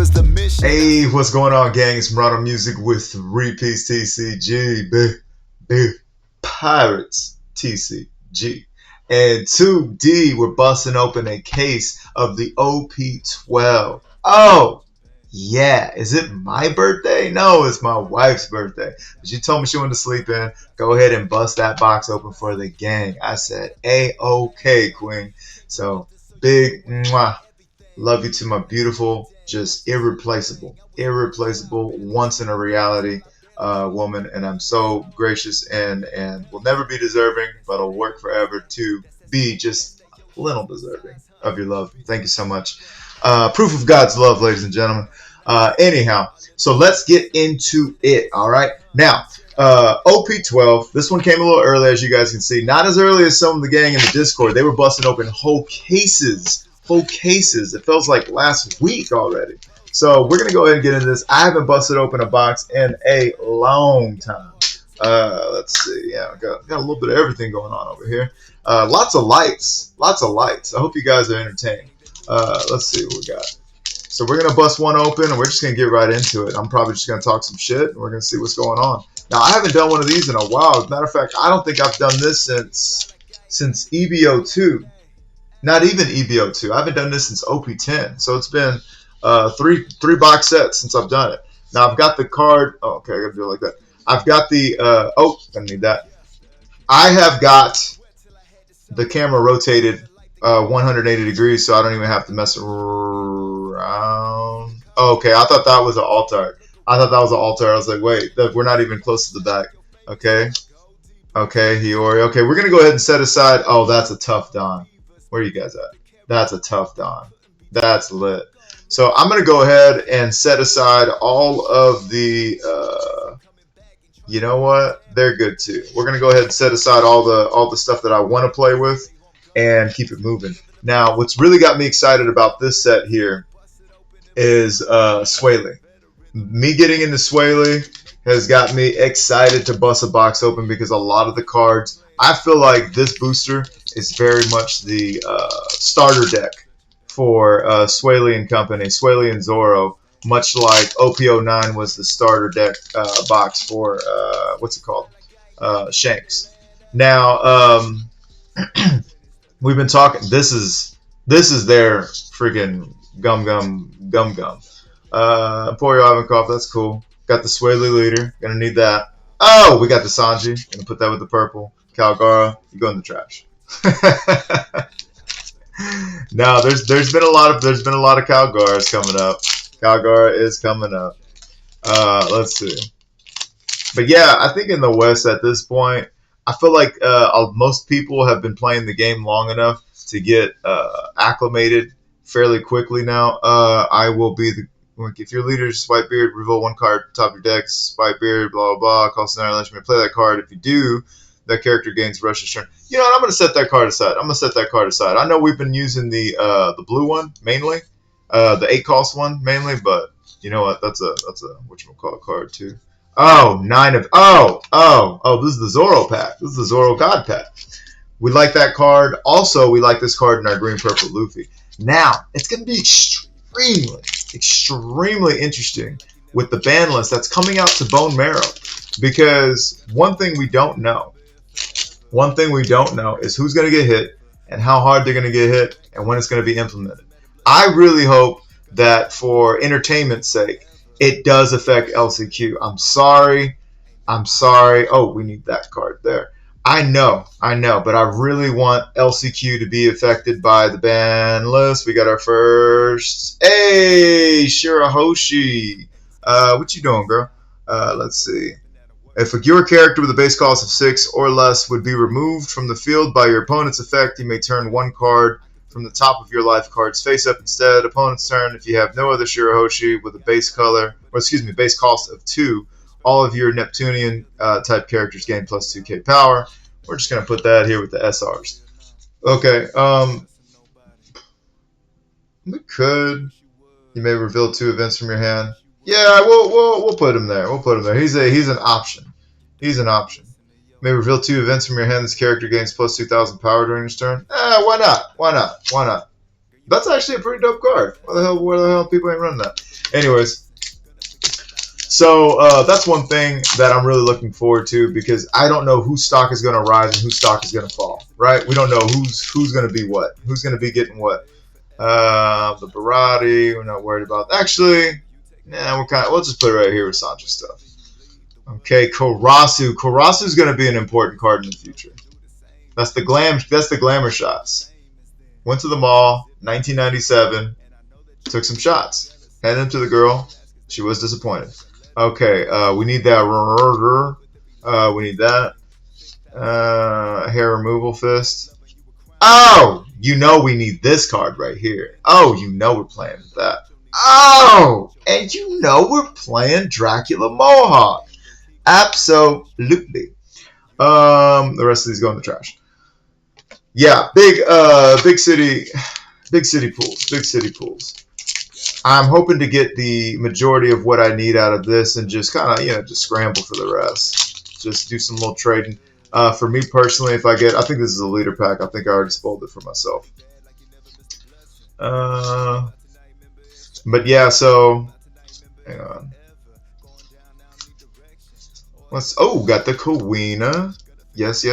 is the mission. Hey, what's going on, gang? It's Murado Music with 3-Piece TCG. Big Pirates TCG. And 2D, we're busting open a case of the Op12. Oh, yeah. Is it my birthday? No, it's my wife's birthday. But she told me she wanted to sleep in. Go ahead and bust that box open for the gang. I said, A-OK, queen. So, big mwah. Love you to my beautiful, just irreplaceable, once in a reality woman. And I'm so gracious and will never be deserving, but I'll work forever to be just a little deserving of your love. Thank you so much. Proof of God's love, ladies and gentlemen. Anyhow, so let's get into it. All right. Now, OP12, this one came a little early, as you guys can see. Not as early as some of the gang in the Discord. They were busting open whole cases. It feels like last week already. So we're going to go ahead and get into this. I haven't busted open a box in a long time. Let's see. Yeah, got a little bit of everything going on over here. Lots of lights. I hope you guys are entertained. Let's see what we got. So we're going to bust one open, and we're just going to get right into it. I'm probably just going to talk some shit, and we're going to see what's going on. Now, I haven't done one of these in a while. As a matter of fact, I don't think I've done this since EBO2. Not even EBO2. I haven't done this since OP10. So it's been three box sets since I've done it. Now I've got the card. Oh, okay, I gotta do it like that. I've got the. I need that. I have got the camera rotated 180 degrees, so I don't even have to mess around. Oh, okay, I thought that was an altar. I was like, wait, we're not even close to the back. Okay, Hiyori. Okay, we're gonna go ahead and set aside. Oh, that's a tough Don. Where are you guys at? That's a tough Don. That's lit. So I'm going to go ahead and set aside all of the, you know what? They're good too. We're going to go ahead and set aside all the stuff that I want to play with and keep it moving. Now, what's really got me excited about this set here is Swaley. Me getting into Swaley has got me excited to bust a box open because a lot of the cards, I feel like this booster is very much the starter deck for Swaley and company, Swaley and Zoro, much like OP09 was the starter deck box for, what's it called? Shanks. Now, we've been talking, this is their freaking gum. Emporio Ivankov, that's cool. Got the Swaley leader, gonna need that. Oh, we got the Sanji, gonna put that with the purple. Calgara, you go in the trash. Now there's been a lot of Calgaras coming up. Calgara is coming up. Let's see. But yeah, I think in the West at this point, I feel like most people have been playing the game long enough to get acclimated fairly quickly now. I will be if your leader is Whitebeard, reveal one card top of your deck, Whitebeard, blah blah blah. Call scenario, let me play that card. If you do, that character gains Rush's turn. You know what? I'm going to set that card aside. I know we've been using the blue one mainly, the 8-cost one mainly, but you know what? That's a whatchamacallit card too. Oh, this is the Zoro pack. This is the Zoro God pack. We like that card. Also, we like this card in our green purple Luffy. Now, it's going to be extremely interesting with the ban list that's coming out to Bone Marrow, because one thing we don't know is who's going to get hit and how hard they're going to get hit and when it's going to be implemented. I really hope that for entertainment's sake, it does affect LCQ. I'm sorry. Oh, we need that card there. I know, but I really want LCQ to be affected by the ban list. We got our first. Hey, Shirahoshi. What you doing, girl? Let's see. If your character with a base cost of 6 or less would be removed from the field by your opponent's effect, you may turn one card from the top of your life cards face up instead. Opponent's turn. If you have no other Shirahoshi with a base cost of 2, all of your Neptunian type characters gain plus 2k power. We're just going to put that here with the SRs. Okay. We could. You may reveal 2 events from your hand. Yeah, we'll put him there. He's an option. May reveal 2 events from your hand. This character gains plus 2,000 power during his turn. Why not? That's actually a pretty dope card. Where the hell people ain't running that? Anyways, so that's one thing that I'm really looking forward to because I don't know whose stock is going to rise and whose stock is going to fall. Right? We don't know who's going to be what, who's going to be getting what. The Barati, we're not worried about. Actually, we'll just put it right here with Sancho stuff. Okay, Karasu. Karasu's going to be an important card in the future. That's the glamour shots. Went to the mall, 1997, took some shots. Handed them to the girl. She was disappointed. Okay, we need that. We need that. Hair removal fist. Oh, you know we need this card right here. Oh, you know we're playing with that. Oh, and you know we're playing Dracula Mohawk. Absolutely. The rest of these go in the trash. Yeah, big city pools. I'm hoping to get the majority of what I need out of this and just kind of, just scramble for the rest. Just do some little trading. For me personally, I think this is a leader pack. I think I already spoiled it for myself. But yeah, so hang on. Got the Kawina. Yes.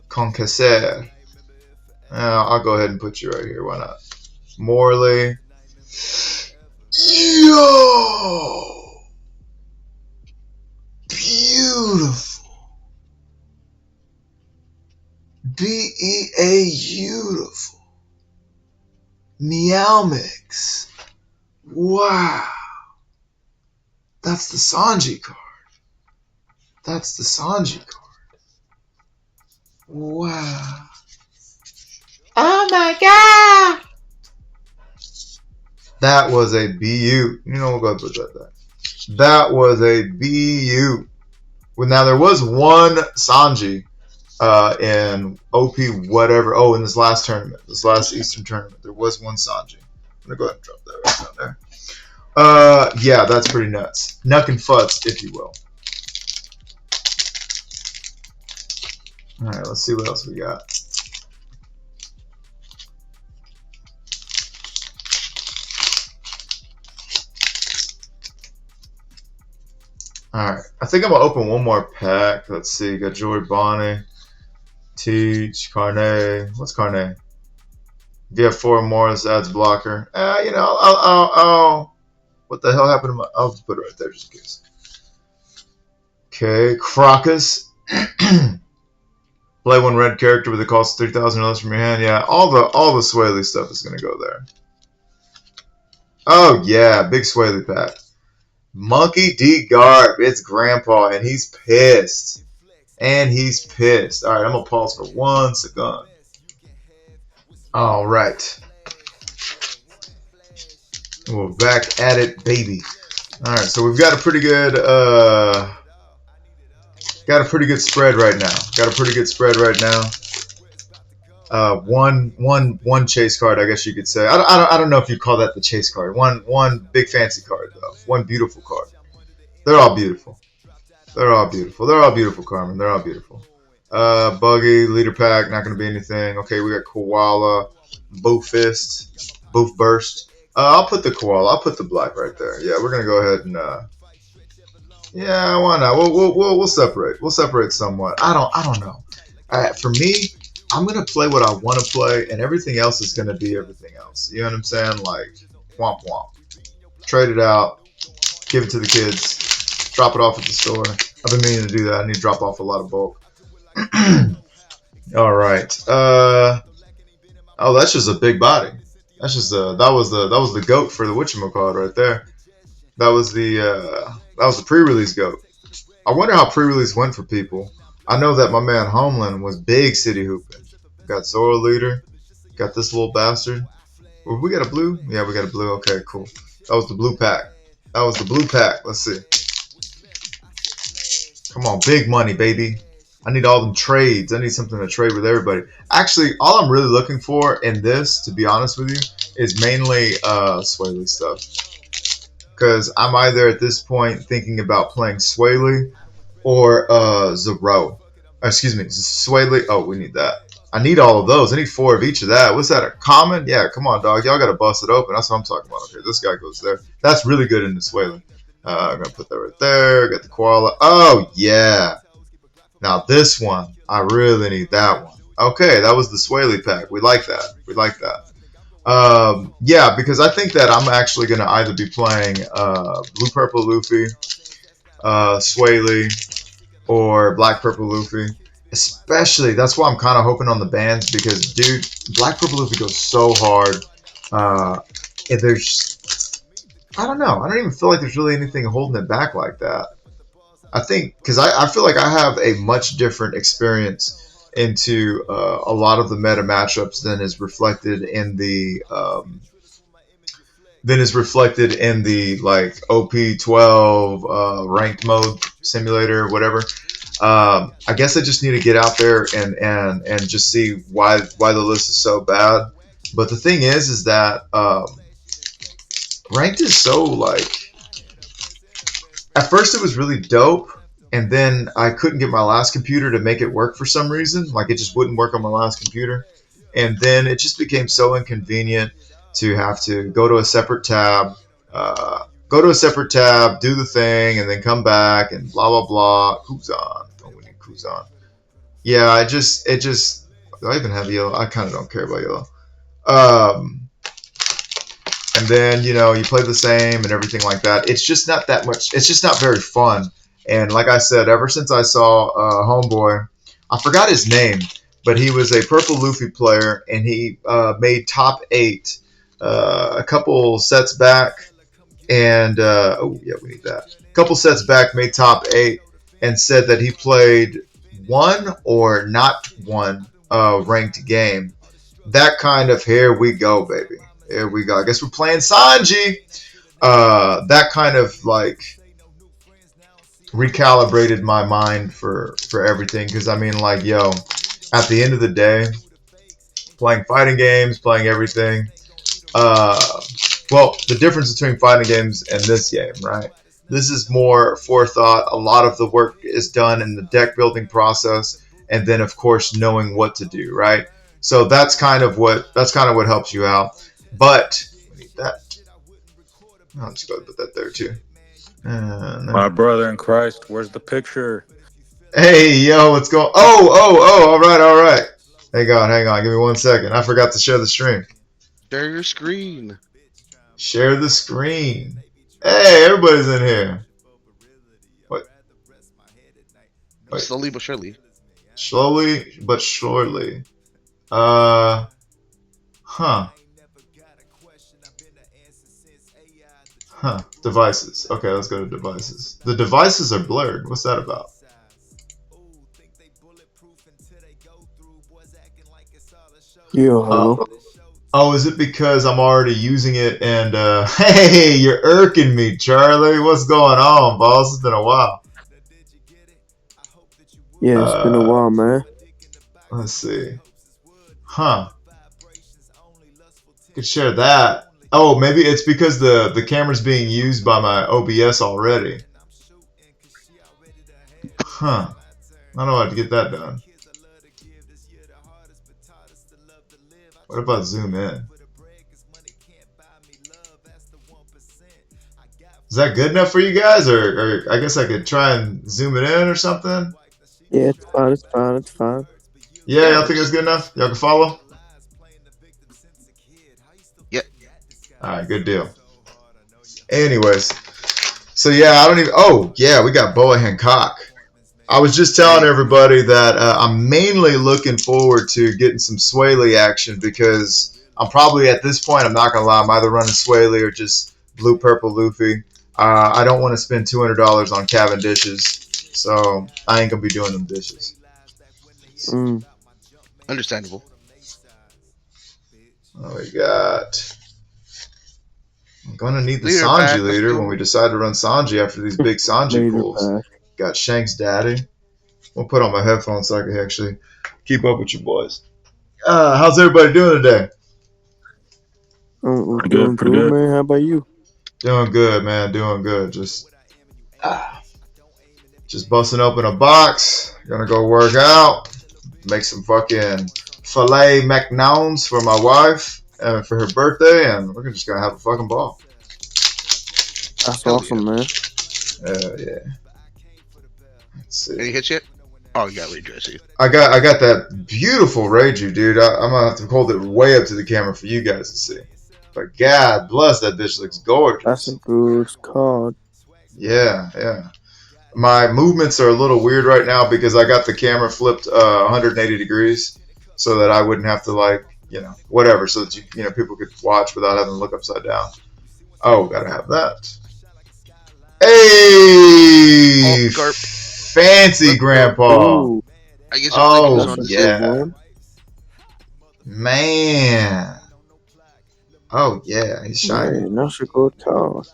Conquecer. I'll go ahead and put you right here. Why not? Morley. Yo! Beautiful. Beautiful. Meow Mix. Wow. That's the Sanji card. Wow. Oh my god. That was a BU. We'll go ahead and put that there. That was a BU. Well, now there was one Sanji in OP whatever. Oh, in this last tournament, this last Eastern tournament, there was one Sanji. I'm gonna go ahead and drop that right down there. Yeah, that's pretty nuts. Nuck and futz, if you will. All right, let's see what else we got. All right, I think I'm gonna open one more pack. Let's see. Got Joy Bonnie, Teach, Carnet. What's Carnet? If you have 4 more, this adds blocker. I'll what the hell happened to my? I'll just put it right there just in case. Okay, Crocus. Play 1 red character with a cost 3,000 or less from your hand. Yeah, all the Swaley stuff is gonna go there. Oh yeah, big Swaley pack. Monkey D. Garb, it's Grandpa, and he's pissed. All right, I'm going to pause for 1 second. All right. We're back at it, baby. All right, so we've got a pretty good spread right now. One chase card, I guess you could say. I don't know if you call that the chase card. One big fancy card though. One beautiful card. They're all beautiful, Carmen. They're all beautiful. Buggy, leader pack, not gonna be anything. Okay, we got Koala, Bow Fist, Boof Burst. I'll put the Koala. I'll put the black right there. Yeah, we're gonna go ahead and yeah, why not? We'll separate. We'll separate somewhat. I don't know. For me, I'm going to play what I want to play, and everything else is going to be everything else. You know what I'm saying? Like, womp womp. Trade it out. Give it to the kids. Drop it off at the store. I've been meaning to do that. I need to drop off a lot of bulk. All right. That's just a big body. That's just that was the goat for the whatchamacallit right there. That was the pre-release goat. I wonder how pre-release went for people. I know that my man Homeland was big city hooping. Got Zoro Leader. Got this little bastard. Well, we got a blue? Yeah, we got a blue. Okay, cool. That was the blue pack. Let's see. Come on, big money, baby. I need all them trades. I need something to trade with everybody. Actually, all I'm really looking for in this, to be honest with you, is mainly Swaley stuff. Because I'm either at this point thinking about playing Swaley or Zoro. Excuse me, Swaley. Oh, we need that. I need all of those. I need 4 of each of that. What's that? A common? Yeah, come on, dog. Y'all gotta bust it open. That's what I'm talking about. Okay, this guy goes there. That's really good in the Suelen. I'm gonna put that right there. Got the koala. Oh yeah. Now this one, I really need that one. Okay, that was the Swaley pack. We like that. We like that. Yeah, because I think that I'm actually gonna either be playing Blue Purple Luffy, Swaley, or Black Purple Luffy. Especially, that's why I'm kind of hoping on the bans because, dude, Black Purple Luffy goes so hard. And there's, I don't know. I don't even feel like there's really anything holding it back like that. I think, because I feel like I have a much different experience into a lot of the meta matchups than is reflected in the like OP12 ranked mode simulator, whatever. I guess I just need to get out there and just see why the list is so bad. But the thing is that ranked is so like. At first, it was really dope, and then I couldn't get my last computer to make it work for some reason. Like it just wouldn't work on my last computer, and then it just became so inconvenient to have to go to a separate tab. Do the thing, and then come back and blah blah blah. Kuzan. Oh, we need Kuzan. Yeah, it just. Do I even have yellow? I kind of don't care about yellow. And then you play the same and everything like that. It's just not that much. It's just not very fun. And like I said, ever since I saw Homeboy, I forgot his name, but he was a Purple Luffy player, and he made top 8 a couple sets back. And oh yeah, we need that. A couple sets back, made top 8, and said that he played one or not one ranked game. That kind of here we go, baby. Here we go. I guess we're playing Sanji. That kind of like recalibrated my mind for everything. Because I mean, like, yo, at the end of the day, playing fighting games, playing everything. Well, the difference between fighting games and this game, right? This is more forethought. A lot of the work is done in the deck building process, and then of course knowing what to do, right? So that's kind of what helps you out. But we need that. I'll just go put that there too. My brother in Christ, where's the picture? Hey, yo, what's going? Oh, all right. Hang on. Give me 1 second. I forgot to share the stream. Share your screen. Share the screen. Hey, everybody's in here. What? Wait. Slowly but surely. Slowly but surely. Huh. Devices. Okay, let's go to devices. The devices are blurred. What's that about? Yo. Oh, is it because I'm already using it and hey, you're irking me, Charlie. What's going on, boss? It's been a while. Yeah, it's been a while, man. Let's see. Huh. Could share that. Oh, maybe it's because the camera's being used by my OBS already. Huh. I don't know how to get that done. What if I zoom in? Is that good enough for you guys? Or I guess I could try and zoom it in or something? Yeah, it's fine. Yeah, y'all think it's good enough? Y'all can follow? Yep. Alright, good deal. Anyways. So yeah, I don't even... Oh, yeah, we got Boa Hancock. I was just telling everybody that I'm mainly looking forward to getting some Swaley action because I'm probably at this point, I'm not going to lie, I'm either running Swaley or just Blue Purple Luffy. I don't want to spend $200 on Cavendishes, so I ain't going to be doing them dishes. Understandable. Oh, we got... I'm going to need the Sanji leader when we decide to run Sanji after these big Sanji pulls. Got Shank's daddy. I'll put on my headphones so I can actually keep up with you boys. How's everybody doing today? Doing good, man. How about you? Doing good, man. Doing good. Just busting open a box. Gonna go work out. Make some fucking filet McNouns for my wife for her birthday, and we're just gonna have a fucking ball. That's Hell awesome, man. Yeah. Let's see. Any hits yet? Oh, you got Ranger, I see. I got that beautiful Reiju, dude. I'm gonna have to hold it way up to the camera for you guys to see. But God bless, that bitch looks gorgeous. That's a good card. Yeah. My movements are a little weird right now because I got the camera flipped 180 degrees so that I wouldn't have to whatever, so that people could watch without having to look upside down. Oh, gotta have that. Hey, fancy grandpa. Ooh, I guess Oh, on that's a yeah. good one. Man. Oh, yeah, he's shiny. Man, that's a good card.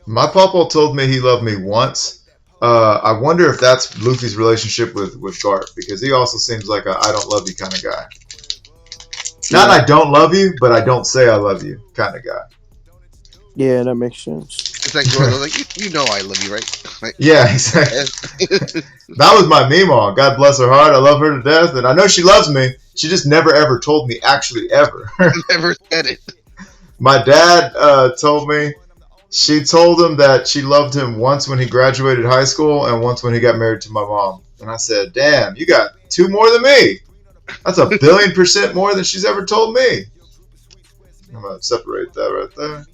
My papa told me he loved me once. I wonder if that's Luffy's relationship with Garp, because he also seems like a I don't love you kind of guy. Not I don't love you, but I don't say I love you kind of guy. Yeah, that makes sense. It's like, Gordon, like you know I love you, right? Like, Yeah, exactly. That was my Meemaw. God bless her heart. I love her to death, and I know she loves me. She just never ever told me, actually, ever. Never said it. My dad told me. She told him that she loved him once when he graduated high school and once when he got married to my mom. And I said, damn, you got 2 more than me. That's 1,000,000,000% more than she's ever told me. I'm going to separate that right there.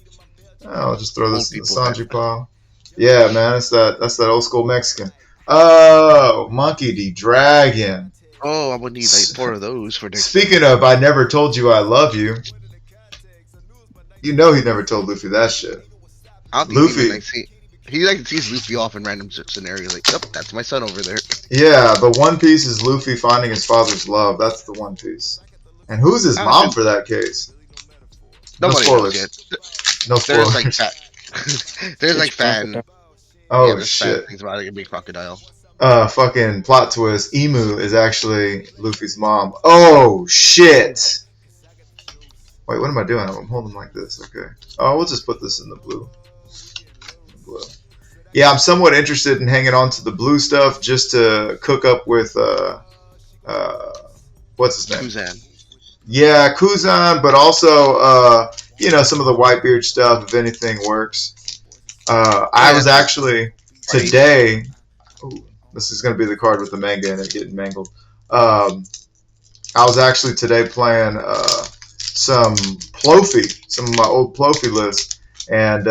I'll just throw this in the Sanji pile. Yeah, man, that's that old school Mexican. Oh, Monkey D. Dragon. Oh, I would need like 4 of those for next. Speaking of, I never told you I love you. You know he never told Luffy that shit. I don't think Luffy. He sees Luffy off in random scenarios. Like, yep, that's my son over there. Yeah, but One Piece is Luffy finding his father's love. That's the One Piece. And who's his mom for that case? No spoilers. No spoilers. There's like there's like fan. Oh, yeah, shit. Things about it can be crocodile. Fucking plot twist. Emu is actually Luffy's mom. Oh, shit. Wait, what am I doing? I'm holding like this. Okay. Oh, we'll just put this in the blue. Yeah, I'm somewhat interested in hanging on to the blue stuff just to cook up with what's his name? Kuzan. Yeah, Kuzan, but also some of the Whitebeard stuff if anything works. I was actually today. Ooh, this is going to be the card with the manga in it getting mangled. I was actually today playing some of my old Plofy lists, and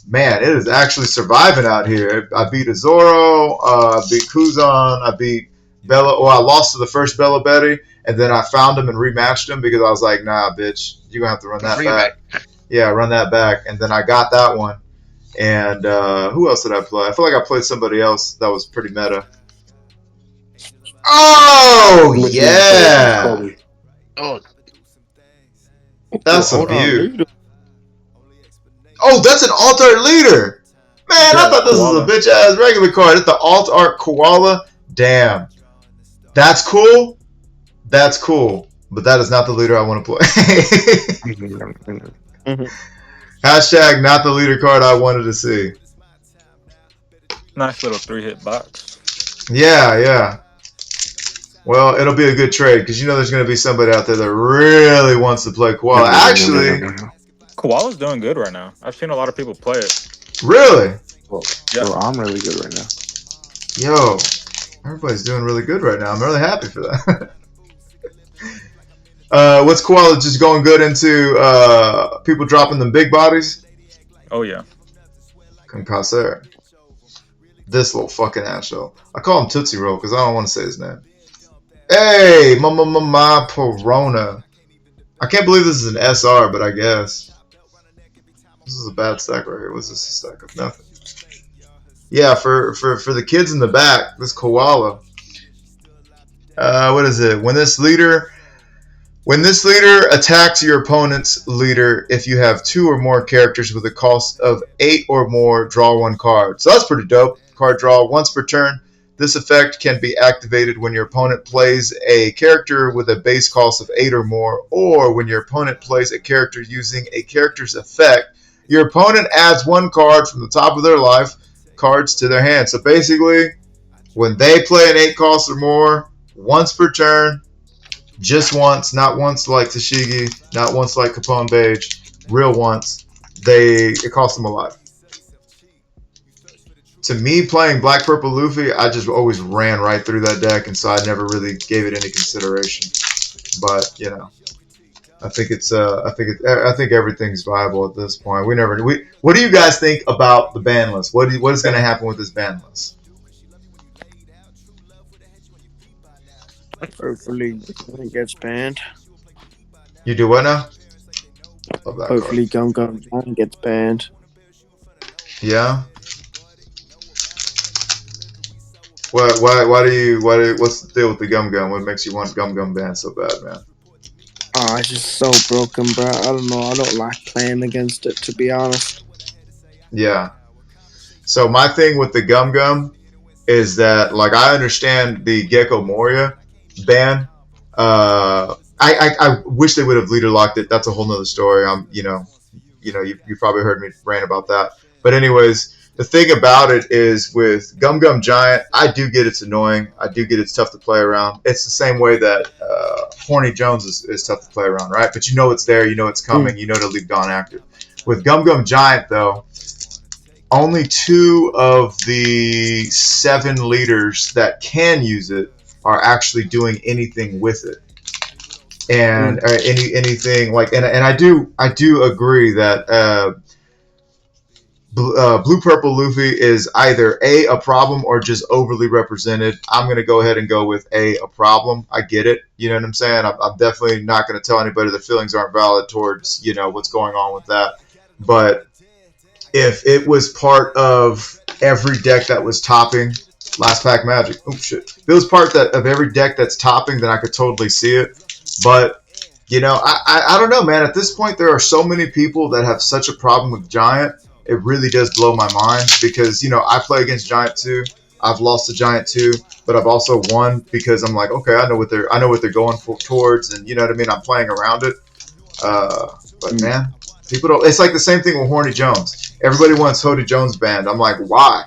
man, it is actually surviving out here. I beat a Zoro, I beat Kuzan, I beat Bella. Well, I lost to the first Bella Betty, and then I found him and rematched him because I was like, nah, bitch, you're going to have to run that back. Yeah, run that back. And then I got that one. And who else did I play? I feel like I played somebody else that was pretty meta. Oh, yeah. Oh, that's a view. Oh, that's an alt art leader. Man, I thought this was a bitch ass regular card. It's the alt art koala. Damn. That's cool. That's cool. But that is not the leader I want to play. Hashtag not the leader card I wanted to see. Nice little 3-hit box. Yeah. Well, it'll be a good trade because there's going to be somebody out there that really wants to play koala. Actually, Koala's doing good right now. I've seen a lot of people play it. Really? Well, I'm really good right now. Yo, everybody's doing really good right now. I'm really happy for that. What's Koala just going good into people dropping them big bodies? Oh, yeah. Concasser. This little fucking asshole. I call him Tootsie Roll because I don't want to say his name. Hey, my Perona. I can't believe this is an SR, but I guess. This is a bad stack right here. What's this stack of? Nothing. Yeah, for the kids in the back, this Koala. What is it? When this leader attacks your opponent's leader, if you have 2 or more characters with a cost of 8 or more, draw 1 card. So that's pretty dope. Card draw once per turn. This effect can be activated when your opponent plays a character with a base cost of 8 or more, or when your opponent plays a character using a character's effect. Your opponent adds 1 card from the top of their life cards to their hand. So basically, when they play an 8 cost or more, once per turn, just once, not once like Tashigi, not once like Capone Beige, real once. It costs them a life. To me, playing Black Purple Luffy, I just always ran right through that deck, and so I never really gave it any consideration. But I think everything's viable at this point. What do you guys think about the ban list? What is going to happen with this ban list? Hopefully it gets banned. You do what now? Love that Hopefully Gum Gum Giant gets banned. Yeah. What's the deal with the Gum Gum? What makes you want Gum Gum banned so bad, man? Oh, it's just so broken, bro. I don't know. I don't like playing against it, to be honest. Yeah. So my thing with the Gum Gum is that, like, I understand the Gecko Moria ban. I wish they would have leader locked it. That's a whole nother story. You probably heard me rant about that. But anyways, the thing about it is with Gum Gum Giant, I do get it's annoying. I do get it's tough to play around. It's the same way that Horny Jones is tough to play around, right? But you know it's there. You know it's coming. You know to leave Dawn active. With Gum Gum Giant, though, only 2 of the 7 leaders that can use it are actually doing anything with it. And anything like, and I do agree that Blue Purple Luffy is either a problem or just overly represented. I'm gonna go ahead and go with a problem. I get it. You know what I'm saying? I'm definitely not gonna tell anybody their feelings aren't valid towards what's going on with that. But if it was part of every deck that was topping Last Pack Magic, oh shit! If it was part of every deck that's topping, then I could totally see it. But I don't know, man. At this point, there are so many people that have such a problem with Giant. It really does blow my mind because I play against Giant too. I've lost to Giant too, but I've also won because I'm like, okay, I know what they're going towards, and you know what I mean. I'm playing around it. But man, people don't. It's like the same thing with Horny Jones. Everybody wants Hody Jones banned. I'm like, why?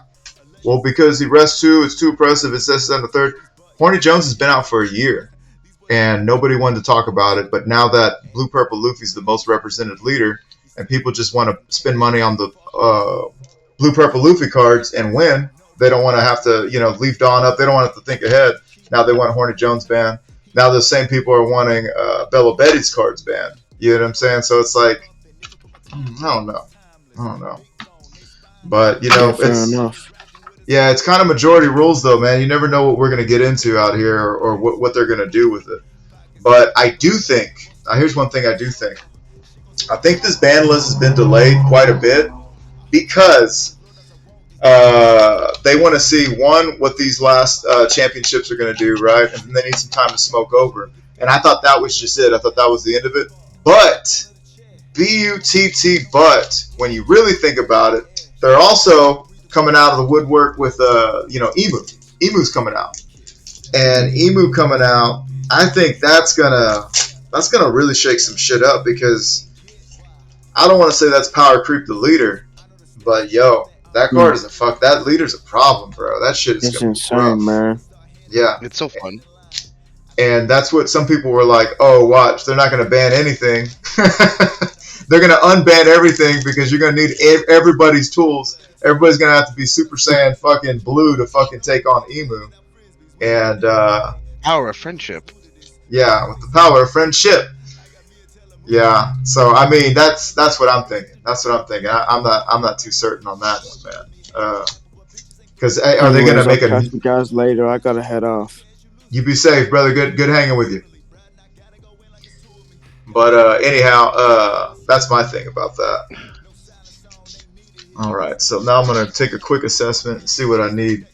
Well, because he rests 2. It's too oppressive. It says on the 3rd. Horny Jones has been out for a year. And nobody wanted to talk about it, but now that Blue Purple Luffy's the most represented leader, and people just want to spend money on the Blue Purple Luffy cards and win, they don't want to have to, leave Dawn up. They don't want to have to think ahead. Now they want Horny Jones banned. Now the same people are wanting Bella Betty's cards banned. You know what I'm saying? So it's like, I don't know. But Fair enough. Yeah, it's kind of majority rules, though, man. You never know what we're going to get into out here or what they're going to do with it. But I do think, here's one thing I do think. I think this ban list has been delayed quite a bit because they want to see, one, what these last championships are going to do, right? And then they need some time to smoke over. And I thought that was just it. I thought that was the end of it. But, B-U-T-T, but, when you really think about it, they're also coming out of the woodwork with Emu. Emu's coming out, and Emu coming out. I think that's gonna really shake some shit up because I don't want to say that's power creep the leader, but that card is that leader's a problem, bro. That shit is insane, rough. man. Yeah, it's so fun. And that's what some people were like, oh, watch, they're not gonna ban anything. They're gonna unban everything because you're gonna need everybody's tools. Everybody's gonna have to be Super Saiyan fucking blue to fucking take on Emu. And Power of friendship. Yeah, with the power of friendship. Yeah. So I mean, that's what I'm thinking. I'm not too certain on that one, man. Because are they gonna make catch you guys later? I gotta head off. You be safe, brother. Good hanging with you. But anyhow, that's my thing about that. All right, so now I'm gonna take a quick assessment and see what I need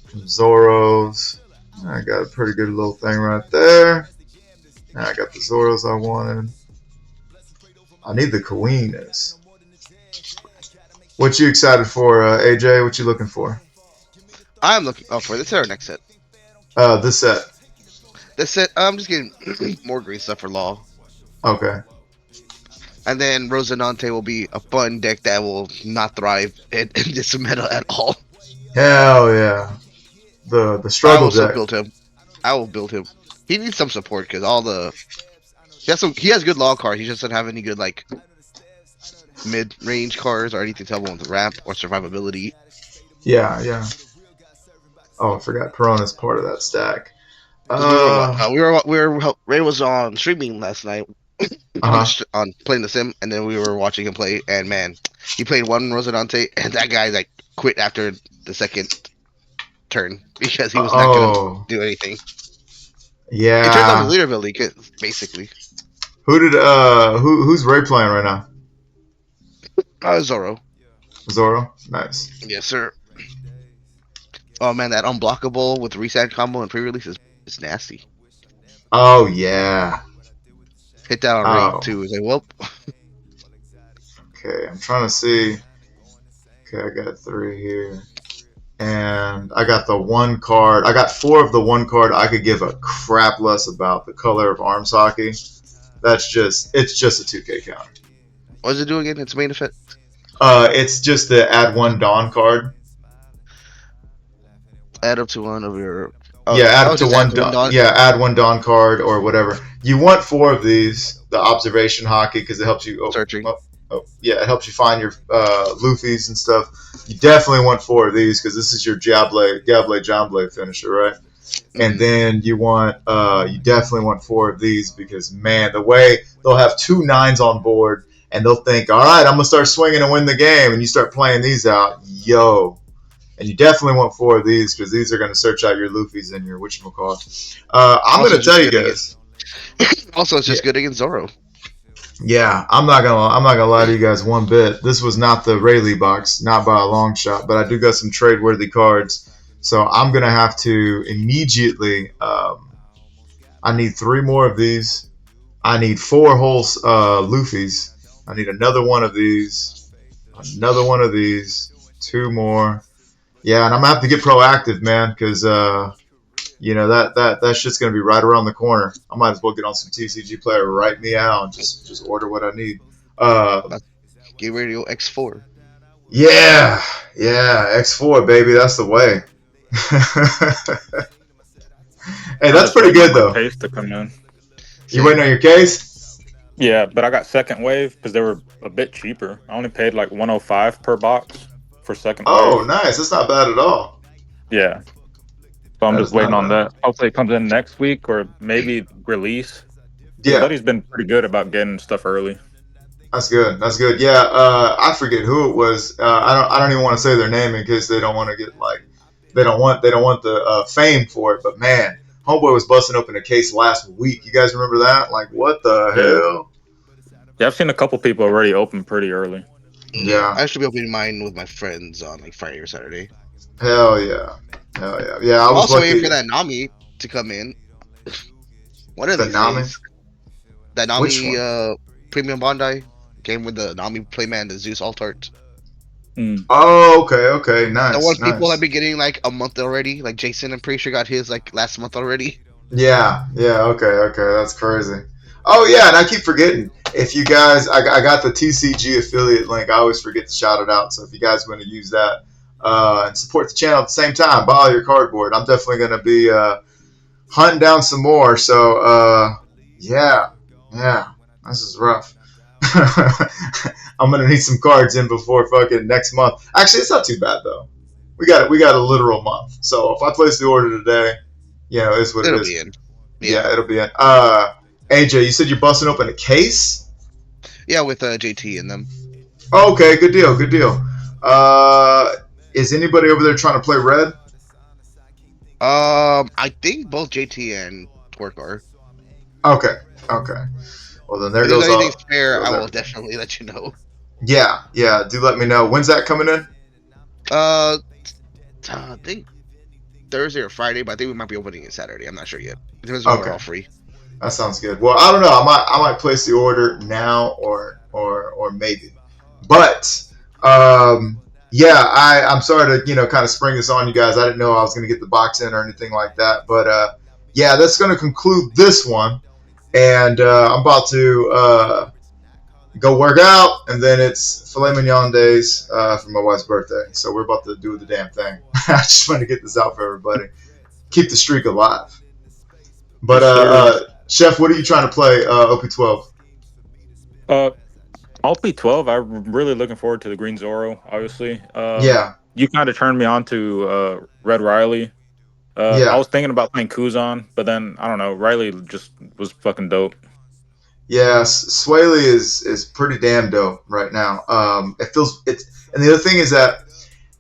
from Zoros. I got a pretty good little thing right there. Now I got the Zoros I wanted. I need the Kawhinas. What you excited for, AJ? What you looking for? I'm looking for this our next set. This set. This set, I'm just getting more green stuff for Law. Okay. And then Rosinante will be a fun deck that will not thrive in this meta at all. Hell yeah. The struggle I also deck. built him. I will build him. He needs some support because all the he has good law cards. He just doesn't have any good like mid-range cards or anything to help him with ramp or survivability. Yeah. Oh, I forgot Piranha's part of that stack. Ray was on streaming last night on playing the sim, and then we were watching him play. And man, he played one Rosinante, and that guy like quit after the second turn because he was not gonna do anything. Yeah. It turns off his leader ability, basically. Who's Ray playing right now? Zoro. Zoro? Nice. Yes, sir. Oh man, that unblockable with reset combo and pre-release is nasty. Oh yeah. Hit that on rate too. It's like, well. Okay, I'm trying to see. Okay, I got 3 here. And I got the 1 card. I got 4 of the 1 card I could give a crap less about. The color of Arms Hockey. It's just a 2K counter. What does it do again? Its main effect? It's just the add 1 Dawn card. Add up to 1 of your. Add up to 1 Dawn. Yeah, add 1 Dawn card or whatever. You want 4 of these. The Observation Hockey because it helps you. Searching. It helps you find your Luffy's and stuff. You definitely want 4 of these because this is your Gable Jamblade finisher, right? Mm-hmm. And then you definitely want 4 of these because man, the way they'll have 2 9s on board and they'll think, all right, I'm gonna start swinging and win the game, and you start playing these out, and you definitely want 4 of these because these are gonna search out your Luffy's and your whatchamacallit. I'm gonna tell you guys. Also, it's just good against Zoro. Yeah, I'm not gonna lie to you guys one bit. This was not the Rayleigh box, not by a long shot, but I do got some trade-worthy cards. So I'm gonna have to immediately. I need 3 more of these. I need 4 whole Luffy's. I need another one of these. Another one of these. 2 more. Yeah, and I'm gonna have to get proactive, man, because that shit's gonna be right around the corner. I might as well get on some TCG Player right meow and just order what I need. Get Radio X4. Yeah, X4 baby, that's the way. Hey, that's pretty good though. Case to come in. You waiting on your case? Yeah, but I got second wave because they were a bit cheaper. I only paid like $105 per box for second wave. Oh, nice. That's not bad at all. Yeah. So I'm just waiting on that. Hopefully it comes in next week or maybe release. Yeah. Buddy's been pretty good about getting stuff early. That's good. Yeah. I forget who it was. I don't even want to say their name in case they don't want to get they don't want the fame for it. But man, homeboy was busting open a case last week. You guys remember that? Like, what the hell? Yeah, I've seen a couple people already open pretty early. Yeah. I should be opening mine with my friends on like Friday or Saturday. Hell yeah. Yeah, I was also waiting for that Nami to come in. What are these days? That Nami Premium Bandai came with the Nami Playman, the Zeus Altart. Oh, okay, nice. The ones people have been getting like a month already. Like Jason, I'm pretty sure got his like last month already. Yeah, okay, that's crazy. Oh yeah, and I keep forgetting. If you guys, I got the TCG affiliate link. I always forget to shout it out. So if you guys want to use that and support the channel at the same time, buy all your cardboard. I'm definitely going to be hunting down some more. So yeah, this is rough. I'm gonna need some cards in before fucking next month. Actually, it's not too bad though. We got a literal month. So if I place the order today, it's what it is. It'll be in. Yeah, it'll be in. AJ, you said you're busting open a case? Yeah, with JT in them. Okay, good deal. Is anybody over there trying to play red? I think both JT and Twerk are. Okay. Well, then there goes all. If anything spare, I will definitely let you know. Yeah. Do let me know. When's that coming in? I think Thursday or Friday, but I think we might be opening it Saturday. I'm not sure yet. It depends when we're all free. That sounds good. Well, I don't know. I might place the order now or maybe. But yeah, I'm sorry to kind of spring this on you guys. I didn't know I was going to get the box in or anything like that. But yeah, that's going to conclude this one. And I'm about to go work out, and then it's filet mignon days for my wife's birthday. So we're about to do the damn thing. I just want to get this out for everybody. Keep the streak alive. But Yes, sir. Chef, what are you trying to play? OP12. Uh, OP12. I'm really looking forward to the Green Zoro. Obviously, Yeah, you kind of turned me on to Red Riley. I yeah, was thinking about playing Kuzan, but then I don't know. Riley just was fucking dope. yeah. Swaley is pretty damn dope right now. It feels it's, and the other thing is that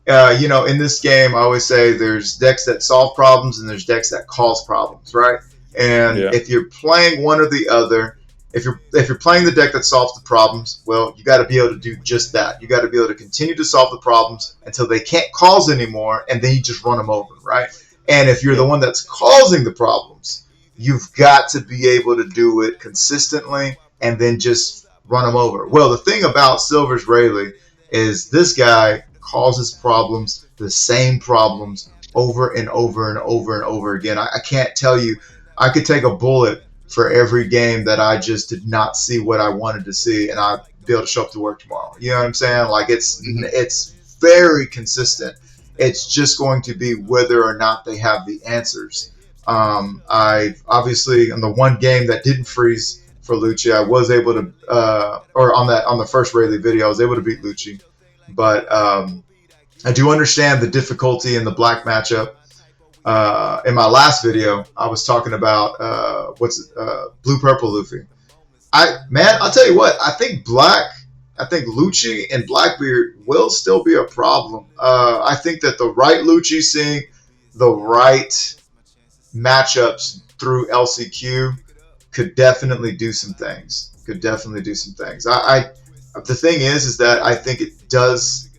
in this game, I always say there's decks that solve problems and there's decks that cause problems, right? And Yeah, if you're playing one or the other, if you're playing the deck that solves the problems, well, you got to be able to do just that. You got to be able to continue to solve the problems until they can't cause anymore, and then you just run them over, right? And if you're yeah, the one that's causing the problems, you've got to be able to do it consistently and then just run them over. Well, the thing about Silver's Rayleigh is this guy causes problems, the same problems over and over and over and over again. I can't tell you, I could take a bullet for every game that I just did not see what I wanted to see, and I'd be able to show up to work tomorrow. You know what I'm saying? Like Hmm. it's very consistent. It's just going to be whether or not they have the answers. I obviously on the one game that didn't freeze for Lucci, I was able to, or on the first Rayleigh video, I was able to beat Lucci, but I do understand the difficulty in the black matchup. In my last video, I was talking about blue purple Luffy. I'll tell you what, I think Lucci and Blackbeard will still be a problem. I think that the right Lucci seeing the right matchups through LCQ could definitely do some things. Could definitely do some things. The thing is that I think it does.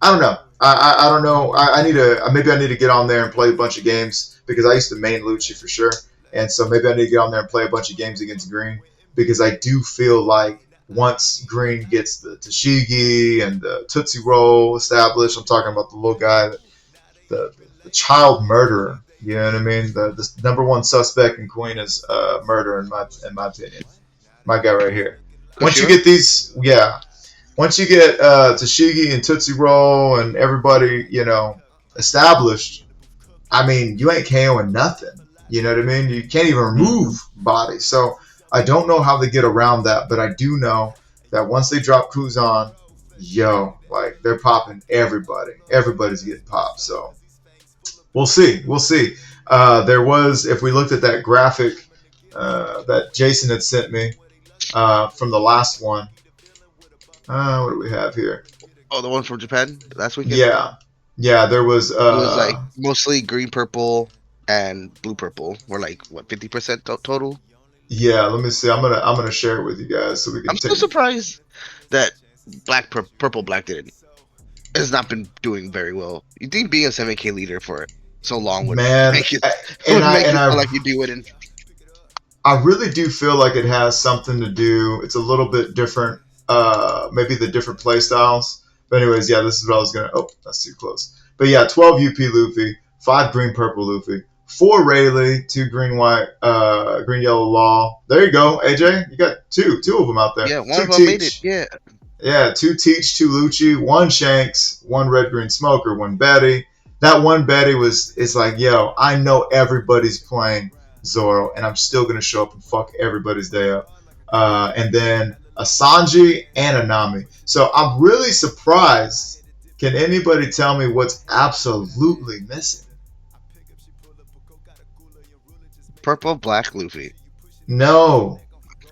I don't know. I don't know. I need to maybe I need to get on there and play a bunch of games because I used to main Lucci for sure, and so maybe I need to get on there and play a bunch of games against Green because I do feel like once Green gets the Tashigi and the Tootsie Roll established, I'm talking about the little guy, the child murderer. You know what I mean? The number one suspect in Queen is murder in my opinion. My guy right here. Once you Kushira? get these, yeah, once you get Tashigi and Tootsie Roll and everybody, established, I mean, you ain't KOing nothing. You know what I mean? You can't even hmm remove bodies. So I don't know how they get around that, but I do know that once they drop Kuzan, like they're popping everybody. Everybody's getting popped. So we'll see. We'll see. There was, if we looked at that graphic that Jason had sent me from the last one, what do we have here? Oh, the one from Japan last weekend. Yeah, yeah. There was. It was like mostly green purple and blue purple. We're like what 50% total. Yeah. Let me see. I'm gonna share it with you guys so we can I'm so take. surprised that purple black didn't has not been doing very well. You think being a 7K leader for so long would Man, make it and would I make and it feel I like you'd be winning? I really do feel like it has something to do. It's a little bit different. Maybe the different play styles. But anyways, yeah. This is what I was gonna. Oh, that's too close. But yeah, 12 UP Luffy, 5 green purple Luffy, 4 Rayleigh, 2 green white, green yellow Law. There you go, AJ. You got two of them out there. Yeah, one 2 of them made it. Teach. Yeah, Yeah, 2 Teach, 2 Lucci, 1 Shanks, 1 Red Green Smoker, 1 Betty. That one Betty is like, yo, I know everybody's playing Zoro, and I'm still gonna show up and fuck everybody's day up. And then a Sanji and a Nami. So I'm really surprised. Can anybody tell me what's absolutely missing? purple black Luffy. No.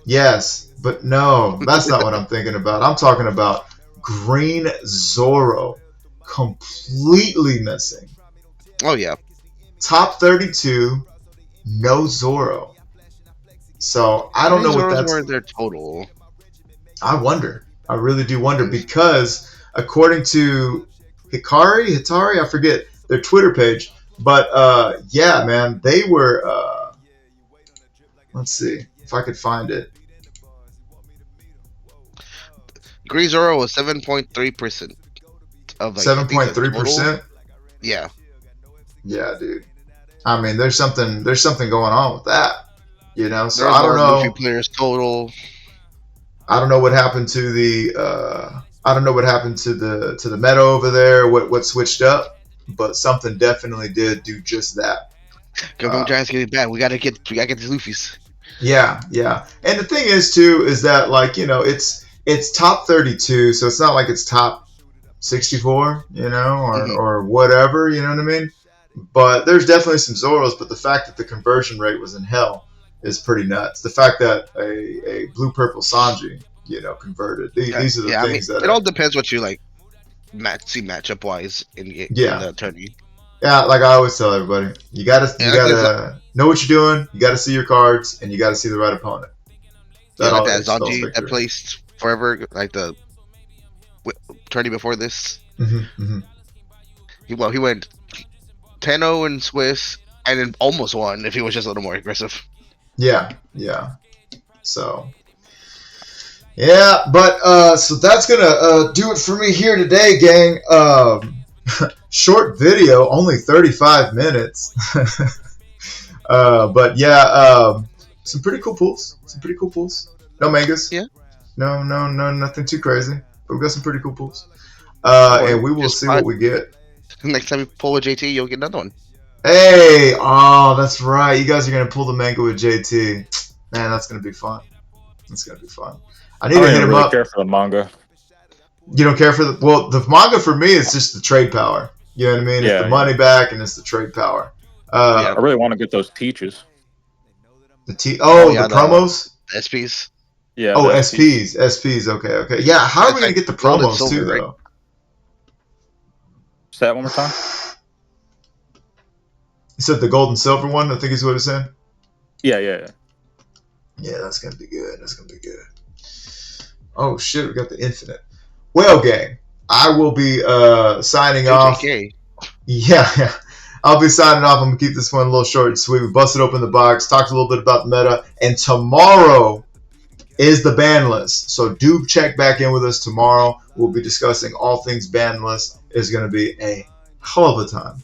Yes, but no. That's not what I'm thinking about. I'm talking about Green Zoro. Completely missing. Oh yeah, Top 32, no Zoro. So I how don't many know what Zoros were that's. in there total? I wonder. I really do wonder because according to Hitari, I forget their Twitter page, but yeah, man, they were. Let's see if I could find it. Green Zoro was 7.3% of like I Seven think point the three total. percent. Yeah, Yeah, dude. I mean, there's something going on with that. there So was I don't more Luffy know. players total. I don't know what happened to the. I don't know what happened to the meta over there. What switched up, but something definitely did do just that. Gum Giant's getting bad. We gotta get these Luffy's. Yeah, yeah. And the thing is too is that like it's top 32, so it's not like it's top 64, or whatever. You know what I mean? But there's definitely some Zoros. But the fact that the conversion rate was in hell is pretty nuts. The fact that a blue purple Sanji, converted. These are the things that it all depends what you like matchup wise in the tourney. Yeah, like I always tell everybody, you gotta know what you're doing. You gotta see your cards, and you gotta see the right opponent. That Zanji that placed forever, like the tourney before this. Mm-hmm. He went 10-0 in Swiss, and then almost won if he was just a little more aggressive. Yeah. So. Yeah, but so that's gonna do it for me here today, gang. Short video, only 35 minutes. But yeah, some pretty cool pools. No mangas. Yeah. No, nothing too crazy. But we got some pretty cool pools. And we will see what we get. Next time we pull with JT, you'll get another one. Hey, that's right. You guys are gonna pull the manga with JT. Man, that's gonna be fun. I need to hit him up. I don't care for the manga. You don't care for the manga for me is just the trade power. You know what I mean? It's the money back and it's the trade power. I really want to get those teachers. The promos? SPs. Yeah. Oh, SPs. Okay. Yeah, how are we gonna get the promos too, though? Say that one more time. You said the gold and silver one, I think is what it said. Yeah. Yeah, that's gonna be good. Oh shit, we got the infinite. Well, gang, I will be signing off. Yeah. I'll be signing off. I'm gonna keep this one a little short and sweet. We busted open the box, talked a little bit about the meta, and tomorrow is the ban list. So do check back in with us tomorrow. We'll be discussing all things ban list. It's gonna be a hell of a time.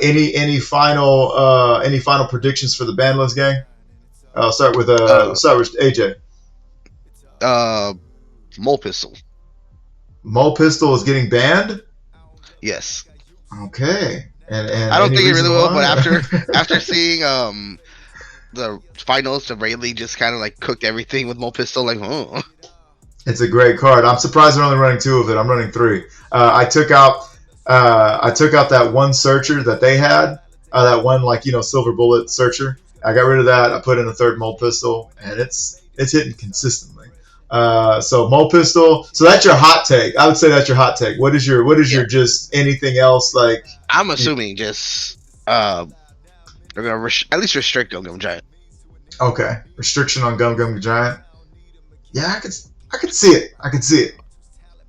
Any final predictions for the ban list, gang? I'll start with AJ. Mole Pistol. Mole Pistol is getting banned? Yes. Okay. And I don't think it really will, but after seeing the finals, the Rayleigh just kind of like cooked everything with Mole Pistol. Like, oh. It's a great card. I'm surprised they're only running 2 of it. I'm running 3. I took out that one searcher that they had, that one silver bullet searcher. I got rid of that. I put in a 3rd Mole Pistol, and it's hitting consistently. So Mole Pistol. So that's your hot take. I would say that's your hot take. What is your just anything else like? I'm assuming just they're gonna at least restrict Gum Giant. Okay, restriction on Gum Giant. Yeah, I could see it.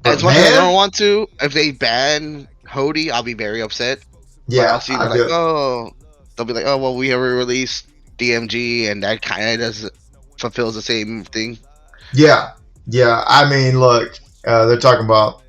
But as much as I don't want to, if they ban Hody, I'll be very upset. Yeah, but I'll see they'll be like, oh well, we have released DMG, and that kind of fulfills the same thing. Yeah. I mean, look, they're talking about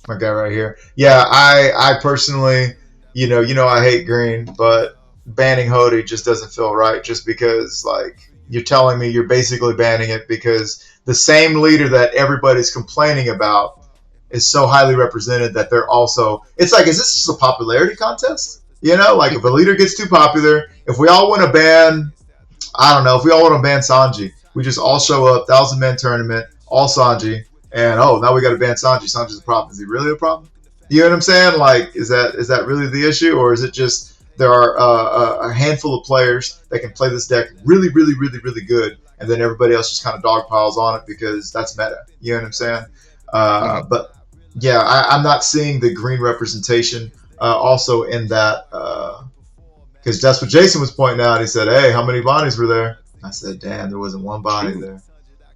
my guy right here. Yeah, I personally, I hate green, but banning Hody just doesn't feel right. Just because, like, you're telling me you're basically banning it because the same leader that everybody's complaining about is so highly represented that they're also. It's like, is this just a popularity contest? Like if a leader gets too popular, if we all want to ban, I don't know, if we all want to ban Sanji. We just all show up, 1,000-man tournament, all Sanji, and now we got to ban Sanji. Sanji's a problem. Is he really a problem? You know what I'm saying? Like, is that really the issue, or is it just there are a handful of players that can play this deck really, really, really, really good, and then everybody else just kind of dog piles on it because that's meta. You know what I'm saying? But yeah, I'm not seeing the green representation also in that because that's what Jason was pointing out. He said, "Hey, how many Bonnies were there?" I said, "Damn, there wasn't one Bonnie there."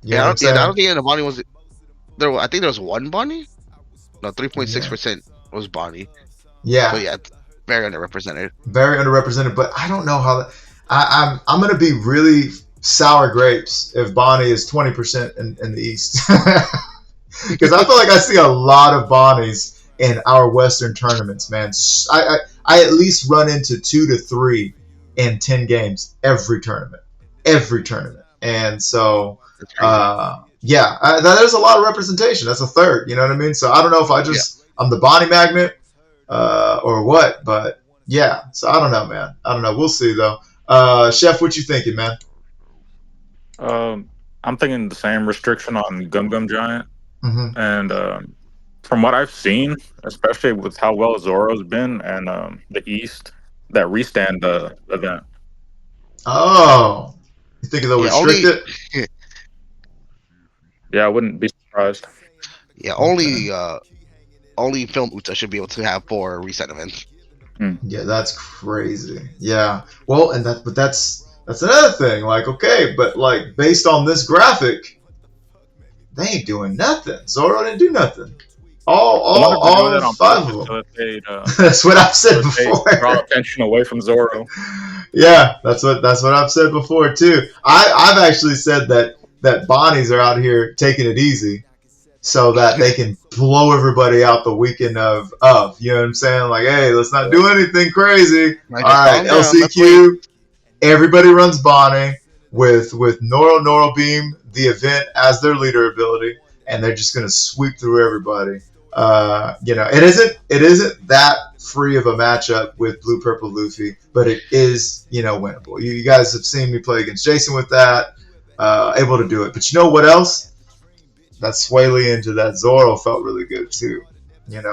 I don't think the Bonnie was there. I think there was one Bonnie. No, 3.6% was Bonnie. Yeah, but yeah, very underrepresented. But I don't know how. I'm gonna be really sour grapes if Bonnie is 20% in the East, because I feel like I see a lot of Bonnies in our Western tournaments. Man, I at least run into 2 to 3 in 10 games every tournament. And so there's a lot of representation. That's a third, you know what I mean? So I don't know if I'm the Bonnie magnet or what, but Yeah, so I don't know, man. I don't know. We'll see though. Chef, what you thinking, man? Um, I'm thinking the same restriction on Gum Gum Giant, Hmm. and from what I've seen, especially with how well Zoro's been and the East, that restand event. Oh, you think they'll Yeah, restrict only it? Yeah, I wouldn't be surprised. yeah, Okay. only film Uta should be able to have 4 reset events. Hmm. Yeah, that's crazy. Yeah. Well, and that's another thing. Like, okay, but like based on this graphic, they ain't doing nothing. Zoro didn't do nothing. All I wonder if they're doing all that on five of purpose them. so that they That's what I've said draw before. attention away from Zoro. Yeah, that's what I've said before too. I've actually said that Bonnies are out here taking it easy so that they can blow everybody out the weekend of. You know what I'm saying? Like, hey, let's not do anything crazy. Like, All just right, calm down. Let's wait. LCQ. Everybody runs Bonnie with Noro Beam the event as their leader ability, and they're just gonna sweep through everybody. It isn't that free of a matchup with Blue Purple Luffy, but it is winnable. You guys have seen me play against Jason with that, able to do it. But you know what else? That Swaley into that Zoro felt really good too.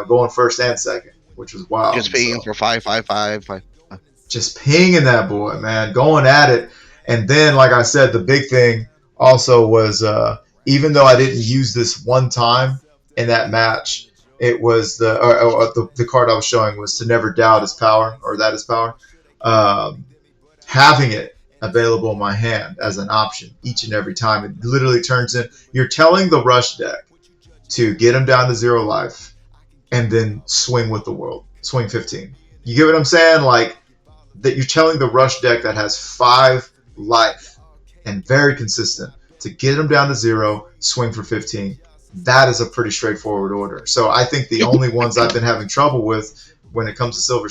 Going first and second, which was Just wild. paying So for 555. just pinging that boy, man, going at it. And then, like I said, the big thing also was even though I didn't use this one time in that match, it was the card I was showing was to never doubt his power or that his power. Um, Having it available in my hand as an option each and every time, it literally turns in. You're telling the rush deck to get him down to 0 life and then swing with the world, swing 15. You get what I'm saying? Like that you're telling the rush deck that has 5 life and very consistent to get them down to 0, swing for 15. That is a pretty straightforward order. So I think the only ones I've been having trouble with when it comes to silver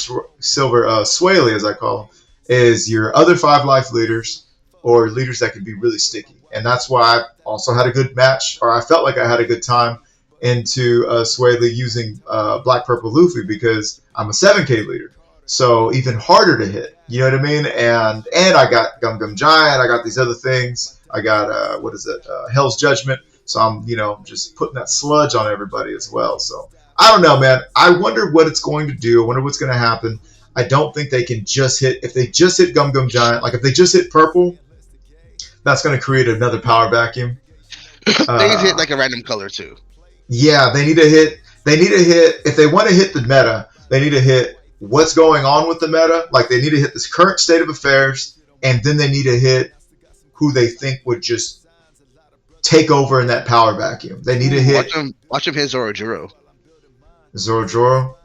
Swaley, as I call them, is your other 5 life leaders or leaders that can be really sticky. And that's why I also had a good match, or I felt like I had a good time into Swaley using Black Purple Luffy because I'm a 7K leader. So even harder to hit. You know what I mean? And I got Gum Gum Giant. I got these other things. I got what is it? Hell's Judgment. So I'm just putting that sludge on everybody as well. So I don't know, man. I wonder what it's going to do. I wonder what's going to happen. I don't think they can just hit. If they just hit Gum Gum Giant, like if they just hit purple, that's going to create another power vacuum. They hit Uh, like a random color too. yeah, they need to hit. They need to hit if they want to hit the meta. They need to hit what's going on with the meta. Like they need to hit this current state of affairs, and then they need to hit who they think would just take over in that power vacuum. They need to Ooh, hit watch him hit Zorojuro. Zorojoro.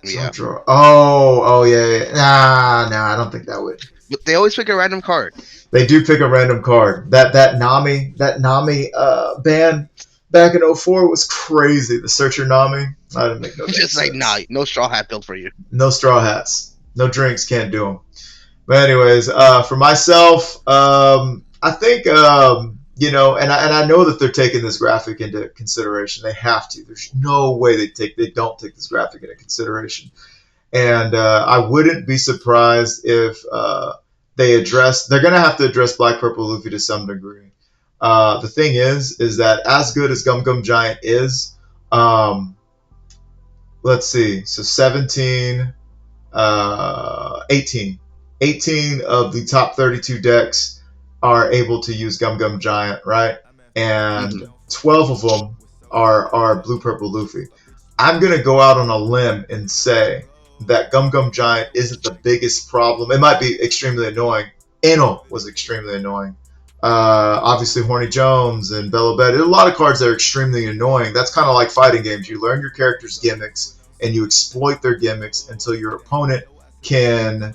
Yeah, Zorojoro. Oh, yeah. Nah. I don't think that would. but they always pick a random card. They do pick a random card. That Nami ban back in '04 was crazy. The Searcher Nami. I didn't make no damn Just like, nah, sense. no straw hat built for you. No straw hats. No drinks. Can't do them. But anyways, for myself, I think and I know that they're taking this graphic into consideration. They have to. There's no way they don't take this graphic into consideration. And I wouldn't be surprised if they're going to have to address Black Purple Luffy to some degree. The thing is that as good as Gum Gum Giant is, um, let's see, so 17, 18. 18 of the top 32 decks are able to use Gum Gum Giant, right? And Mm-hmm. 12 of them are Blue Purple Luffy. I'm going to go out on a limb and say that Gum Gum Giant isn't the biggest problem. It might be extremely annoying. Enel was extremely annoying. Obviously, Horny Jones and Bello Bet. There's a lot of cards that are extremely annoying. That's kind of like fighting games. You learn your character's gimmicks and you exploit their gimmicks until your opponent can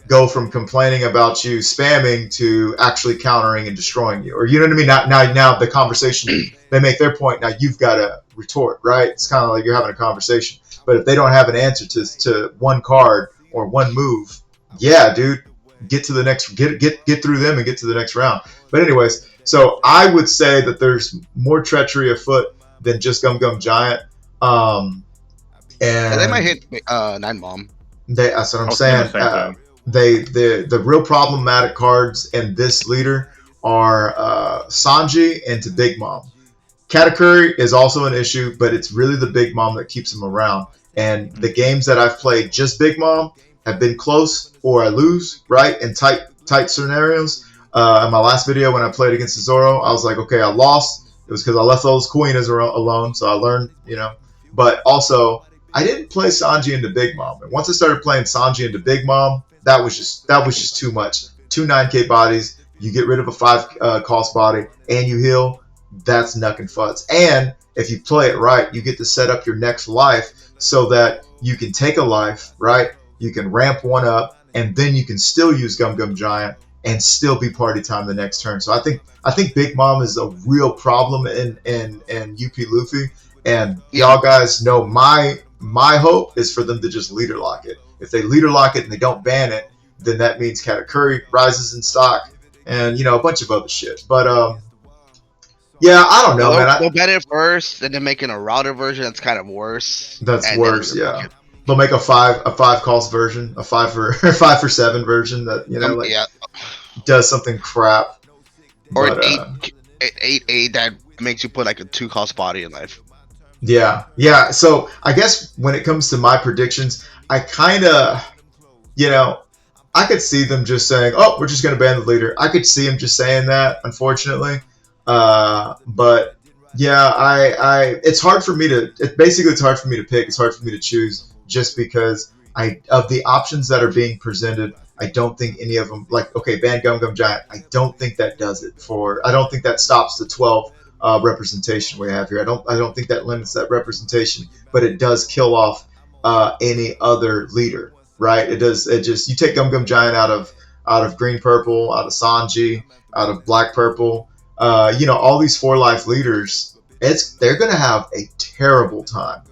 go from complaining about you spamming to actually countering and destroying you. Or you know what I mean? Now the conversation, they make their point. Now you've got to retort, right? It's kind of like you're having a conversation. But if they don't have an answer to one card or one move, yeah, dude, get to the next, get through them and get to the next round. But anyways, so I would say that there's more treachery afoot than just Gum Gum Giant. And they might And hit 9 bomb. That's what I I'm was thinking the saying. same thing. The real problematic cards in this leader are Sanji and to Big Mom. Katakuri is also an issue, but it's really the Big Mom that keeps him around. And the games that I've played just Big Mom have been close or I lose, right? In tight scenarios. In my last video when I played against Zoro, I was like, okay, I lost. It was because I left those Queenas alone, so I learned, But also, I didn't play Sanji into Big Mom. And once I started playing Sanji into Big Mom, that was just too much. Two 9K bodies, you get rid of a 5 cost body, and you heal. That's nuck and futz. And if you play it right, you get to set up your next life so that you can take a life, right? You can ramp one up, and then you can still use Gum Gum Giant and still be party time the next turn. So I think Big Mom is a real problem in UP Luffy. And y'all guys know my hope is for them to just leader lock it. If they leader lock it and they don't ban it, then that means Katakuri rises in stock and a bunch of other shit. But yeah, I don't know, man. They'll ban it first, and then making a router version that's kind of worse. That's worse, yeah. They'll make a five cost version, a 5 for 7 version that does something crap. Or an 8 that makes you put like a 2 cost body in life. Yeah. So I guess when it comes to my predictions, I kind of, I could see them just saying, "Oh, we're just going to ban the leader." I could see them just saying that, unfortunately. But yeah, it's hard for me to. It's hard for me to pick. It's hard for me to choose, just because of the options that are being presented. I don't think any of them, like, okay, ban Gum Gum Giant. I don't think that does it I don't think that stops the 12 representation we have here. I don't think that limits that representation, but it does kill off any other leader, right? It does. You take Gum Gum Giant out of Green Purple, out of Sanji, out of Black Purple. All these 4 life leaders. They're gonna have a terrible time.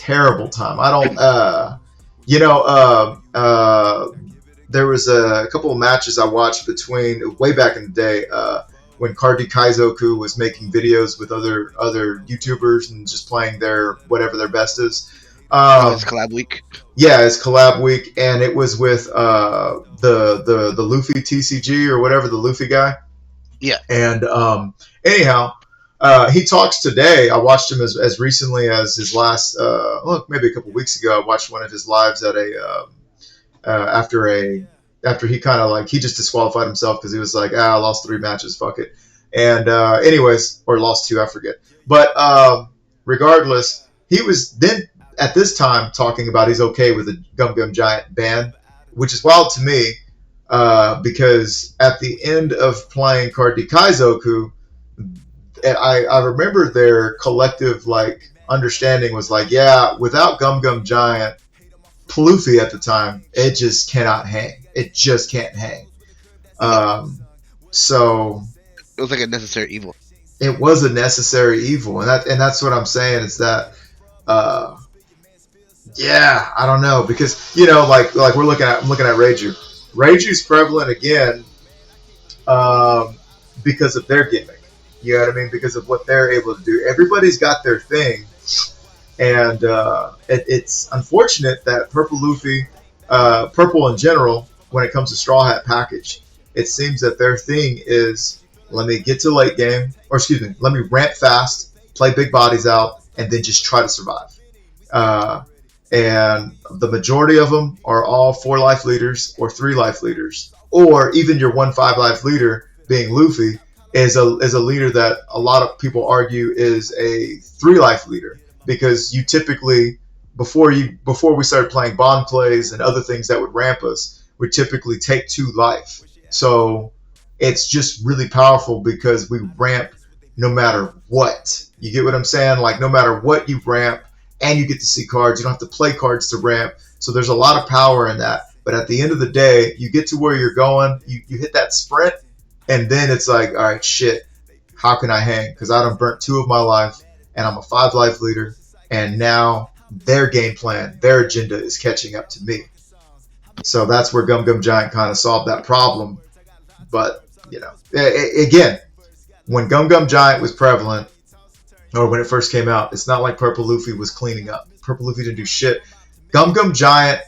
I don't. There was a couple of matches I watched between way back in the day when Kardi Kaizoku was making videos with other YouTubers and just playing their best is. It's collab week. Yeah, it's collab week, and it was with the Luffy TCG or whatever, the Luffy guy. Yeah. And anyhow, he talks today. I watched him as recently as his last, maybe a couple weeks ago. I watched one of his lives at after he kind of he just disqualified himself because he was like, I lost 3 matches, fuck it. And anyways, or lost 2, I forget. But regardless, he was then at this time talking about he's okay with the Gum Gum Giant ban, which is wild to me. Because at the end of playing Kardi Kaizoku, I remember their collective understanding was without Gum Gum Giant, Luffy at the time, it just cannot hang. It just can't hang. So it was like a necessary evil. It was a necessary evil, and that's what I'm saying is that. I don't know, because like I'm looking at Reiju. Reiju's prevalent again because of their gimmick. You know what I mean? Because of what they're able to do. Everybody's got their thing, and it's unfortunate that Purple Luffy, Purple in general, when it comes to Straw Hat Package, it seems that their thing is let me get to late game, let me ramp fast, play big bodies out, and then just try to survive. And the majority of them are all 4 life leaders or 3 life leaders, or even your 1-5 life leader being Luffy is a leader that a lot of people argue is a 3 life leader, because you typically before we started playing bond plays and other things that would ramp us, we typically take 2 life. So it's just really powerful because we ramp no matter what. You get what I'm saying? No matter what you ramp. And you get to see cards. You don't have to play cards to ramp. So there's a lot of power in that. But at the end of the day, you get to where you're going. You hit that sprint. And then it's like, all right, shit. How can I hang? Because I done burnt 2 of my life. And I'm a 5 life leader. And now their game plan, their agenda is catching up to me. So that's where Gum Gum Giant kind of solved that problem. But, again, when Gum Gum Giant was prevalent, or when it first came out, it's not like Purple Luffy was cleaning up. Purple Luffy didn't do shit. Gum Gum Giant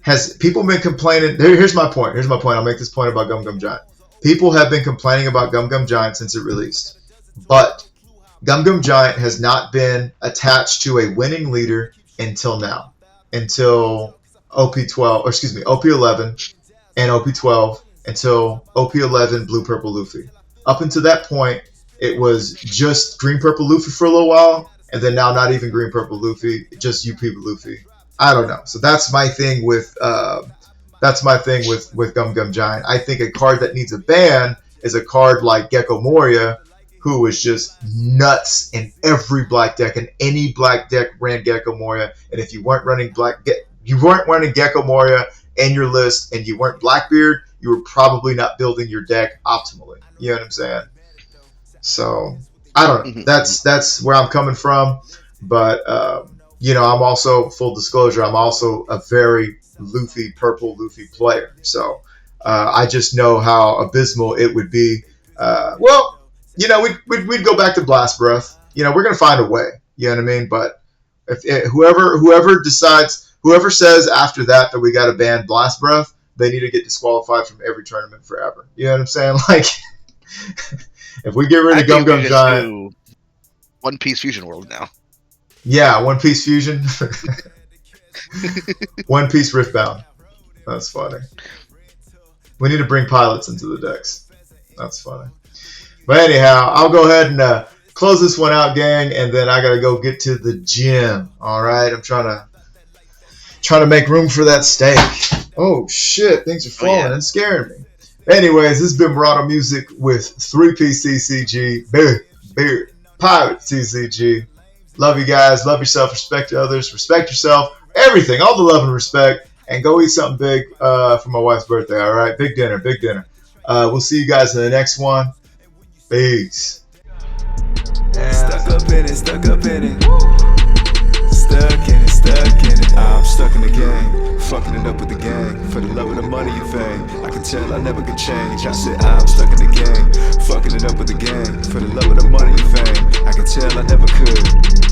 has people been complaining? Here's my point. Here's my point. I'll make this point about Gum Gum Giant. People have been complaining about Gum Gum Giant since it released, but Gum Gum Giant has not been attached to a winning leader until now, until OP12, or excuse me, OP11 and OP12, until OP11 Blue Purple Luffy. Up until that point, it was just Green Purple Luffy for a little while, and then now not even Green Purple Luffy, just UP Luffy. I don't know. So that's my thing with Gum Gum Giant. I think a card that needs a ban is a card like Gecko Moria, who was just nuts in every black deck, and any black deck ran Gecko Moria. And if you weren't running Gecko Moria in your list, and you weren't Blackbeard, you were probably not building your deck optimally. You know what I'm saying? So I don't know. That's where I'm coming from, but I'm also, full disclosure, I'm also a very purple Luffy player. So I just know how abysmal it would be. We'd go back to Blast Breath. We're gonna find a way. You know what I mean? But if whoever says after that we got to ban Blast Breath, they need to get disqualified from every tournament forever. You know what I'm saying? Like, if we get rid of Gum Gum Giant, One Piece Fusion World now. Yeah, One Piece Fusion. One Piece Riftbound. That's funny. We need to bring pilots into the decks. That's funny. But anyhow, I'll go ahead and close this one out, gang, and then I gotta go get to the gym. All right, I'm trying to make room for that steak. Oh shit, things are falling and scaring me. Anyways, this has been Murado Music with 3-Piece TCG, Beard, Pirate TCG. Love you guys. Love yourself. Respect others. Respect yourself. Everything. All the love and respect. And go eat something big for my wife's birthday. All right. Big dinner. Big dinner. We'll see you guys in the next one. Peace. Stuck up in it. Stuck up in it. Stuck in it. Stuck in it. I'm stuck in the game. Fucking it up with the gang. For the love of the money and fame. I can tell I never could change. I said I'm stuck in the game. Fucking it up with the gang. For the love of the money and fame. I can tell I never could.